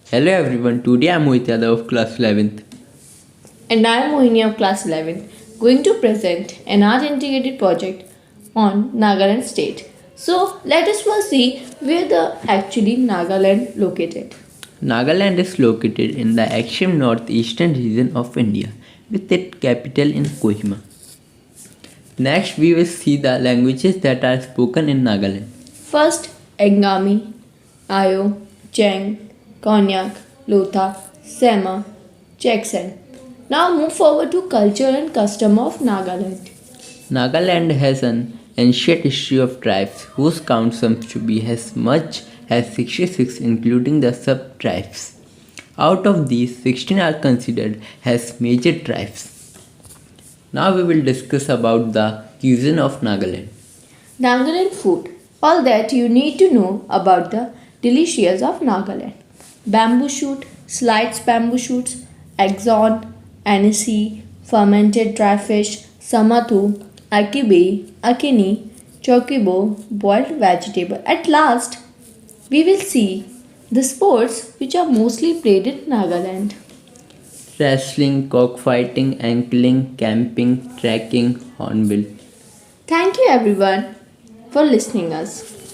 Hello everyone, today I am Mohit Yadav of class 11th. And I am Mohini of class 11, going to present an art integrated project on Nagaland state. So let us first see where the actually Nagaland located. Nagaland is located in the extreme northeastern region of India with its capital in Kohima. Next we will see the languages that are spoken in Nagaland. First, Angami, Ayo, Cheng, Konyak, Lotha, Sema, Cheksen. Now move forward to culture and custom of Nagaland. Nagaland has an ancient history of tribes whose count sums to be as much as 66 including the sub-tribes. Out of these, 16 are considered as major tribes. Now we will discuss about the cuisine of Nagaland. Nagaland food. All that you need to know about the delicious of Nagaland. Bamboo shoot, sliced bamboo shoots, exon, anise, fermented dry fish, samathu, akibe, akini, chokibo, boiled vegetable. At last, we will see the sports which are mostly played in Nagaland. Wrestling, cockfighting, angling, camping, trekking, hornbill. Thank you everyone for listening us.